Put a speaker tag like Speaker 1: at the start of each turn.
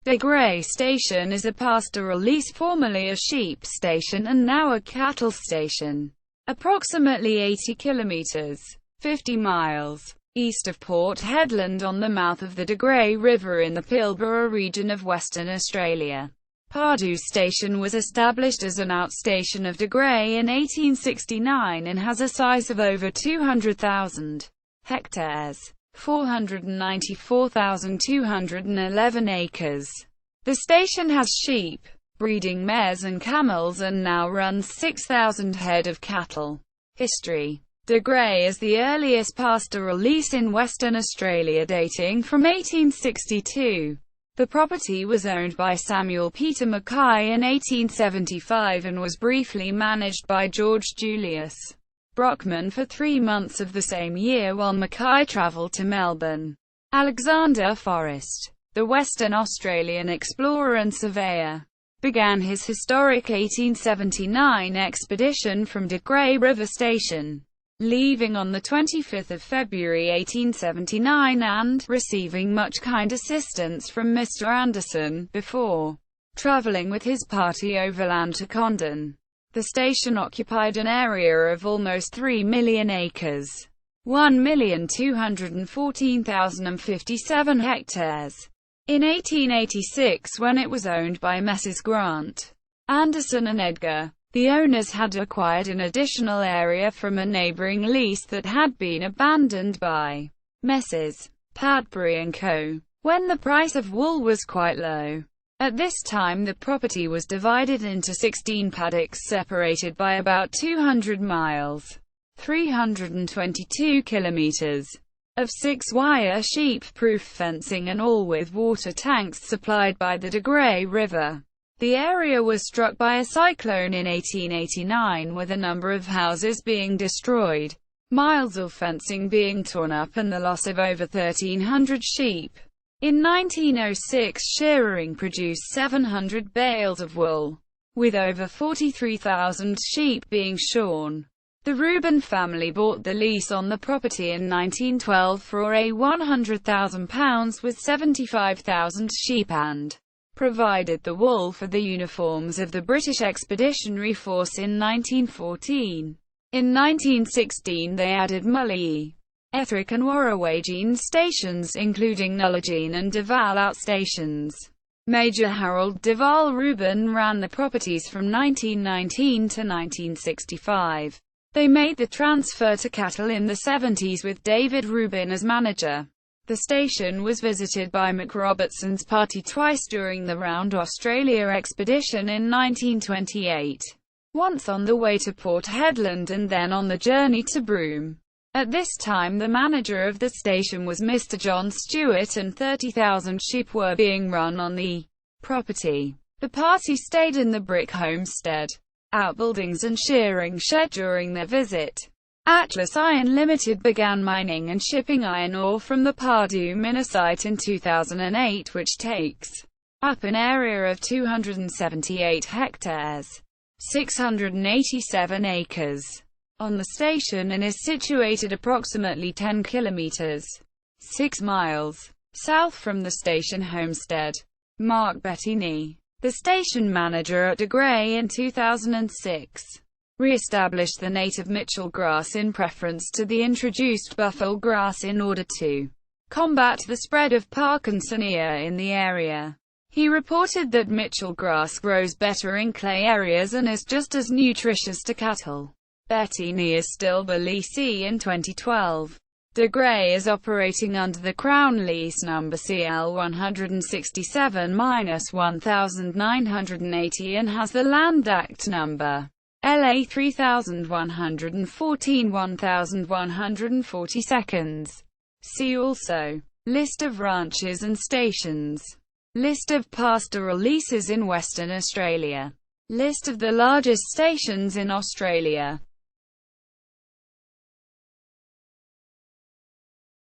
Speaker 1: De Grey Station is a pastoral lease, formerly a sheep station and now a cattle station. Approximately 80 kilometres (50 miles) east of Port Hedland on the mouth of the De Grey River in the Pilbara region of Western Australia. Pardoo Station was established as an outstation of De Grey in 1869 and has a size of over 200,000 hectares. 494,211 acres. The station has sheep, breeding mares and camels and now runs 6,000 head of cattle. History: De Grey is the earliest pastoral lease in Western Australia, dating from 1862. The property was owned by Samuel Peter Mackay in 1875 and was briefly managed by George Julius Brockman for 3 months of the same year while Mackay travelled to Melbourne. Alexander Forrest, the Western Australian explorer and surveyor, began his historic 1879 expedition from De Grey River Station, leaving on 25 February 1879 and receiving much kind assistance from Mr. Anderson, before travelling with his party overland to Condon. The station occupied an area of almost 3 million acres, 1,214,057 hectares. In 1886, when it was owned by Messrs. Grant, Anderson and Edgar, the owners had acquired an additional area from a neighbouring lease that had been abandoned by Messrs. Padbury and Co. when the price of wool was quite low. At this time the property was divided into 16 paddocks separated by about 200 miles, 322 kilometres, of 6-wire sheep-proof fencing and all with water tanks supplied by the De Grey River. The area was struck by a cyclone in 1889, with a number of houses being destroyed, miles of fencing being torn up and the loss of over 1,300 sheep. In 1906 shearing produced 700 bales of wool, with over 43,000 sheep being shorn. The Reuben family bought the lease on the property in 1912 for £100,000 with 75,000 sheep and provided the wool for the uniforms of the British Expeditionary Force in 1914. In 1916 they added Mully, Etherick and Warrawagene stations, including Nullagene and Deval outstations. Major Harold Deval Reuben ran the properties from 1919 to 1965. They made the transfer to cattle in the 70s with David Reuben as manager. The station was visited by McRobertson's party twice during the Round Australia expedition in 1928, once on the way to Port Hedland and then on the journey to Broome. At this time the manager of the station was Mr. John Stewart and 30,000 sheep were being run on the property. The party stayed in the brick homestead, outbuildings and shearing shed during their visit. Atlas Iron Limited began mining and shipping iron ore from the Pardoo minesite in 2008, which takes up an area of 278 hectares, 687 acres, on the station and is situated approximately 10 kilometres, 6 miles, south from the station homestead. Mark Bettini, the station manager at De Grey in 2006, re-established the native Mitchell grass in preference to the introduced buffalo grass in order to combat the spread of Parkinsonia in the area. He reported that Mitchell grass grows better in clay areas and is just as nutritious to cattle. Bettini is still the leasee in 2012. De Grey is operating under the Crown lease number CL 167-1980 and has the Land Act number LA 3114-1140. See also: List of ranches and stations, List of pastoral leases in Western Australia, List of the largest stations in Australia.